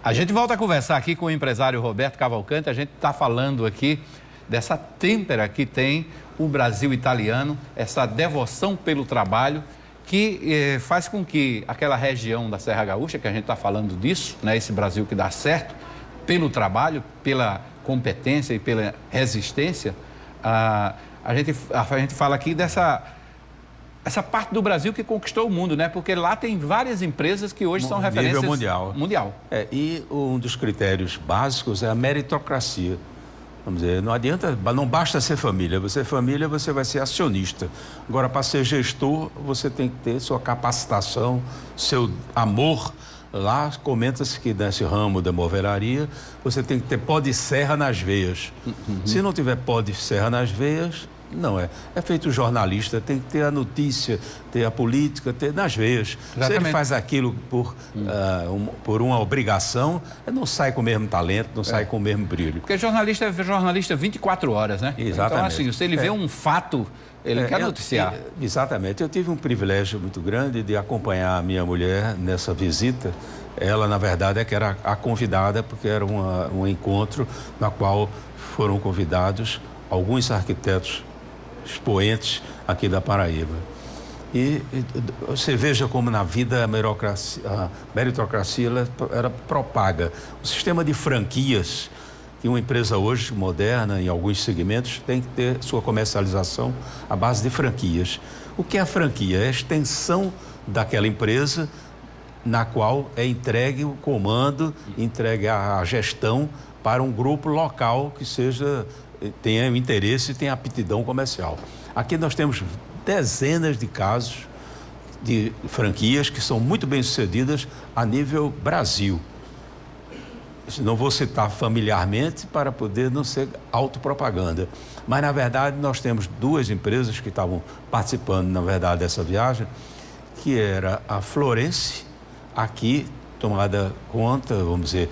A gente volta a conversar aqui com o empresário Roberto Cavalcante. A gente está falando aqui dessa têmpera que tem o Brasil italiano, essa devoção pelo trabalho, que faz com que aquela região da Serra Gaúcha, que a gente está falando disso, né, esse Brasil que dá certo pelo trabalho, pela competência e pela resistência, a gente fala aqui essa parte do Brasil que conquistou o mundo, né? Porque lá tem várias empresas que hoje são referências mundial. E um dos critérios básicos é a meritocracia. Vamos dizer, não adianta, não basta ser família. Você é família, você vai ser acionista. Agora, para ser gestor, você tem que ter sua capacitação, seu amor. Lá comenta-se que nesse ramo da movelaria, você tem que ter pó de serra nas veias. Se não tiver pó de serra nas veias, não é. É feito jornalista, tem que ter a notícia, ter a política, ter nas veias. Exatamente. Se ele faz aquilo por uma obrigação, não sai com o mesmo talento, não sai com o mesmo brilho. Porque jornalista é jornalista 24 horas, né? Exatamente. Então, assim, se ele vê um fato, ele quer noticiar. Exatamente. Eu tive um privilégio muito grande de acompanhar a minha mulher nessa visita. Ela, na verdade, é que era a convidada, porque era um encontro na qual foram convidados alguns arquitetos expoentes aqui da Paraíba. E você veja como na vida a meritocracia ela propaga. O sistema de franquias, que uma empresa hoje moderna, em alguns segmentos, tem que ter sua comercialização à base de franquias. O que é a franquia? É a extensão daquela empresa na qual é entregue o comando, entregue a gestão para um grupo local que tenha interesse e tenha aptidão comercial. Aqui nós temos dezenas de casos de franquias que são muito bem sucedidas a nível Brasil. Não vou citar familiarmente para poder não ser autopropaganda. Mas, na verdade, nós temos duas empresas que estavam participando, na verdade, dessa viagem, que era a Florence, aqui tomada conta, vamos dizer,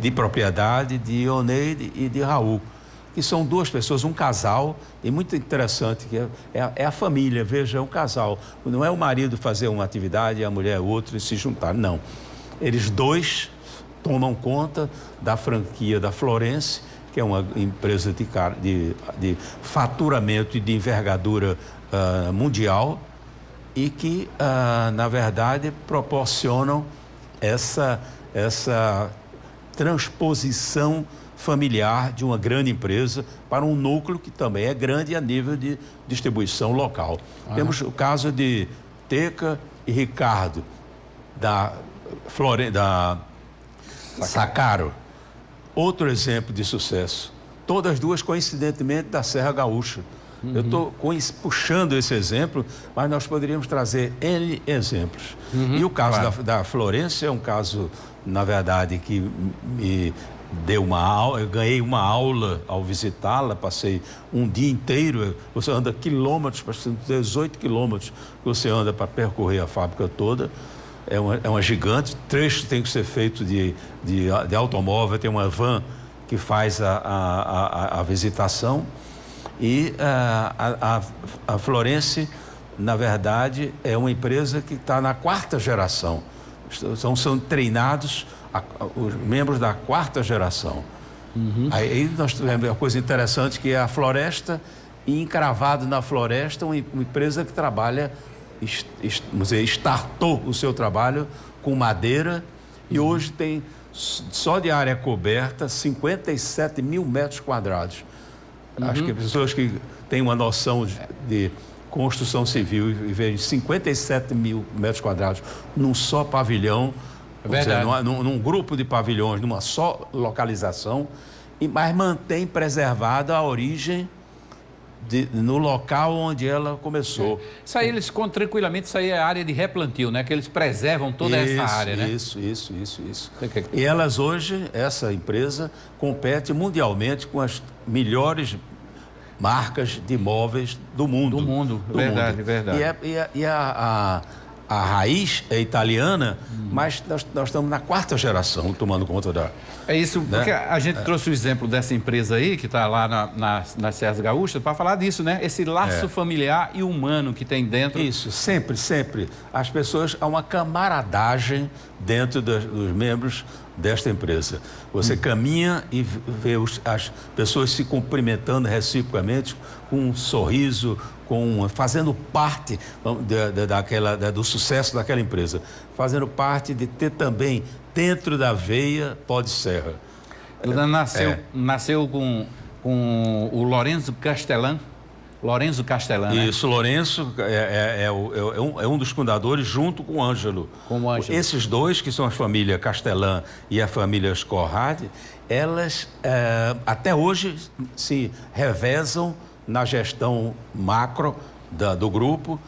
de propriedade de Oneide e de Raul, que são duas pessoas, um casal, e muito interessante, que é a família, veja, é um casal. Não é o marido fazer uma atividade e a mulher outra e se juntar, não. Eles dois tomam conta da franquia da Florence, que é uma empresa de faturamento e de envergadura mundial, e que, na verdade, proporcionam essa transposição familiar de uma grande empresa para um núcleo que também é grande a nível de distribuição local. Temos o caso de Teca e Ricardo, da Sacaro. Outro exemplo de sucesso. Todas duas, coincidentemente, da Serra Gaúcha. Eu estou puxando esse exemplo, mas nós poderíamos trazer N exemplos. E o caso da Florence é um caso, na verdade, que me deu uma aula, eu ganhei uma aula ao visitá-la, passei um dia inteiro, você anda quilômetros, 18 quilômetros que você anda para percorrer a fábrica toda. É uma gigante, trecho tem que ser feito de automóvel, tem uma van que faz a visitação. E a Florence, na verdade, é uma empresa que está na 4ª geração. São treinados os membros da 4ª geração. Aí nós tivemos uma coisa interessante, que é a floresta, e encravado na floresta, uma empresa que trabalha, vamos dizer, startou o seu trabalho com madeira, e hoje tem, só de área coberta, 57 mil metros quadrados. Acho que as pessoas que têm uma noção de construção civil e veem 57 mil metros quadrados num só pavilhão, dizer, num grupo de pavilhões, numa só localização, mas mantém preservada a origem no local onde ela começou. Isso aí eles contam tranquilamente, isso aí é a área de replantio, né? Que eles preservam toda essa área, né? Isso. E elas hoje, essa empresa, compete mundialmente com as melhores marcas de imóveis do mundo. Verdade. E a raiz é italiana, mas nós estamos na 4ª geração tomando conta da... É isso, porque a gente trouxe o exemplo dessa empresa aí, que está lá nas Serras Gaúchas, para falar disso, né? Esse laço familiar e humano que tem dentro. Isso, sempre. As pessoas, há uma camaradagem dentro dos membros desta empresa. Você caminha e vê as pessoas se cumprimentando reciprocamente com um sorriso, fazendo parte do sucesso daquela empresa, fazendo parte de ter também dentro da veia Pó de Serra. Nasceu com o Lorenzo Castellan. Lorenzo Castellan, né? Isso, Lourenço é um dos fundadores, junto com o Ângelo. Esses dois, que são a família Castellan e a família Scorrad, elas até hoje se revezam na gestão macro do grupo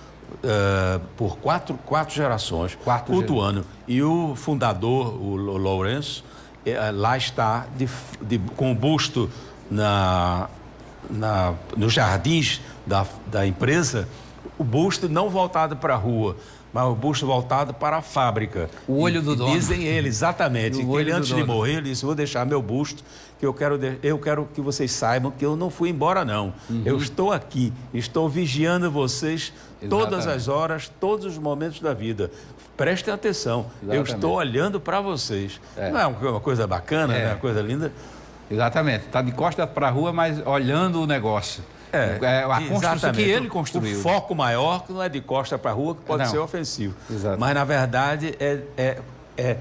por quatro gerações, cultuando. E o fundador, o Lourenço, lá está com o busto nos jardins da empresa, o busto não voltado para a rua, mas o busto voltado para a fábrica. O olho do dono. Dizem ele, exatamente, que ele, antes de morrer, ele disse: vou deixar meu busto, que eu quero que vocês saibam que eu não fui embora, não. Eu estou aqui, estou vigiando vocês todas as horas, todos os momentos da vida. Prestem atenção, eu estou olhando para vocês. Não é uma coisa bacana, não é uma coisa linda? Exatamente, está de costas para a rua, mas olhando o negócio. A construção que ele construiu. O foco maior que não é de costas para a rua, que pode ser ofensivo. Exato. Mas, na verdade, é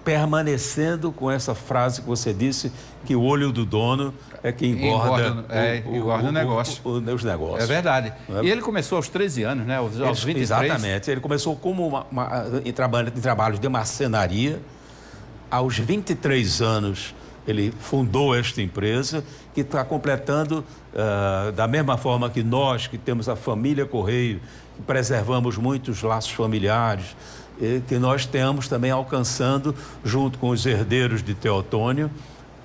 permanecendo com essa frase que você disse, que o olho do dono é que engorda o negócio. Os negócios. É verdade. E ele começou aos 13 anos, né? Aos 23. Exatamente. Ele começou como em trabalhos de marcenaria. Aos 23 anos, ele fundou esta empresa, que está completando, da mesma forma que nós, que temos a família Correio, que preservamos muitos laços familiares, que nós estamos também alcançando, junto com os herdeiros de Teotônio,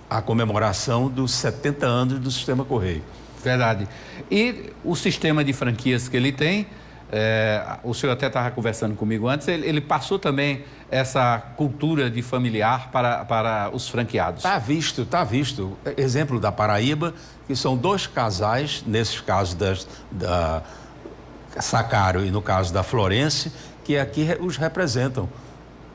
a comemoração dos 70 anos do Sistema Correio. Verdade. E o sistema de franquias que ele tem, o senhor até estava conversando comigo antes, ele passou também essa cultura de familiar para os franqueados. Está visto. Exemplo da Paraíba, que são dois casais, nesses casos da Sacário e no caso da Florence, que aqui os representam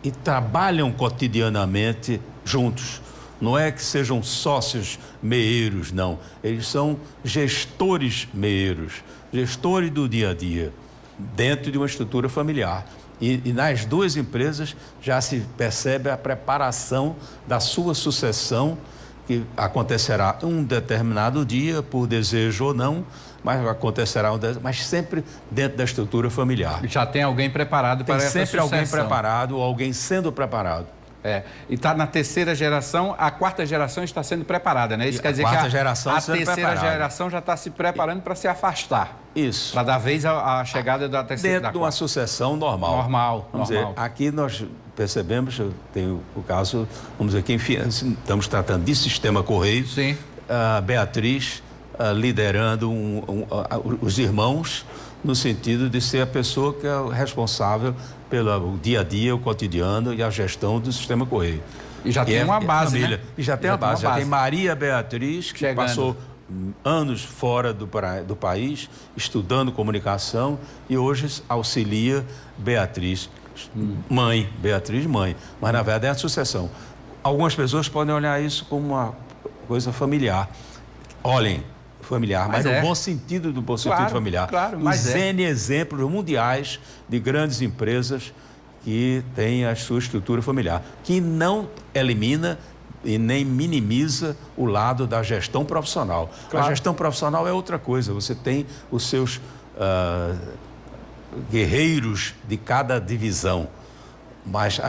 e trabalham cotidianamente juntos. Não é que sejam sócios meeiros, não. Eles são gestores meeiros, gestores do dia a dia, dentro de uma estrutura familiar. E nas duas empresas já se percebe a preparação da sua sucessão, que acontecerá um determinado dia, por desejo ou não, mas acontecerá mas sempre dentro da estrutura familiar. Já tem alguém preparado para essa sucessão. Tem sempre alguém preparado ou alguém sendo preparado. E está na terceira geração, a quarta geração está sendo preparada, né? Isso quer dizer que a terceira geração já está se preparando para se afastar. Isso. Para dar vez à chegada da terceira. Dentro de uma sucessão normal. Vamos dizer, aqui nós percebemos, tem o caso, vamos dizer, que enfim, estamos tratando de Sistema Correio. Sim. A Beatriz liderando os irmãos, no sentido de ser a pessoa que é responsável pelo dia a dia, o cotidiano e a gestão do Sistema Correio. E já tem uma base, né? E já tem a base. Já tem Maria Beatriz, que passou anos fora do país, estudando comunicação, e hoje auxilia Beatriz, Beatriz mãe. Mas, na verdade, é a sucessão. Algumas pessoas podem olhar isso como uma coisa familiar. Olhem, familiar, mas no bom sentido do sentido familiar. Claro, os N exemplos mundiais de grandes empresas que têm a sua estrutura familiar, que não elimina e nem minimiza o lado da gestão profissional. Claro. A gestão profissional é outra coisa. Você tem os seus guerreiros de cada divisão, mas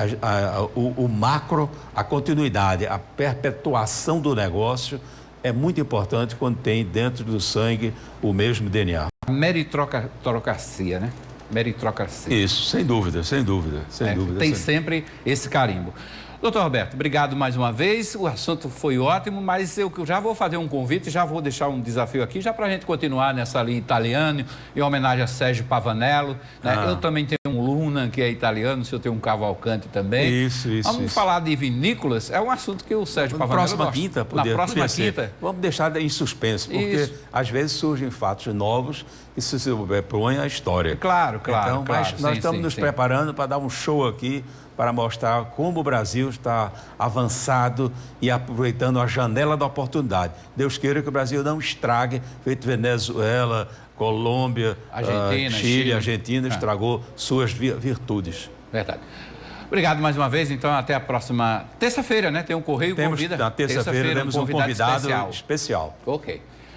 o macro, a continuidade, a perpetuação do negócio é muito importante quando tem dentro do sangue o mesmo DNA. Meritocracia, né? Meritocracia. Isso, sem dúvida. Tem sempre esse carimbo. Doutor Roberto, obrigado mais uma vez. O assunto foi ótimo, mas eu já vou fazer um convite, já vou deixar um desafio aqui, já para a gente continuar nessa linha italiana, em homenagem a Sérgio Pavanello. Né? Eu também tenho um Luna, que é italiano, o senhor tem um Cavalcante também. Isso. Vamos falar de vinícolas, é um assunto que o Sérgio Pavanello gosta. Na próxima quinta. Vamos deixar em suspenso, porque às vezes surgem fatos novos que se sobrepõem à história. Claro. Então, mas nós estamos nos preparando para dar um show aqui para mostrar como o Brasil está avançado e aproveitando a janela da oportunidade. Deus queira que o Brasil não estrague, feito Venezuela, Colômbia, Chile, Argentina, estragou suas virtudes. Verdade. Obrigado mais uma vez, então até a próxima terça-feira, né? Tem um Correio Convida. Na terça-feira temos um convidado especial. Ok.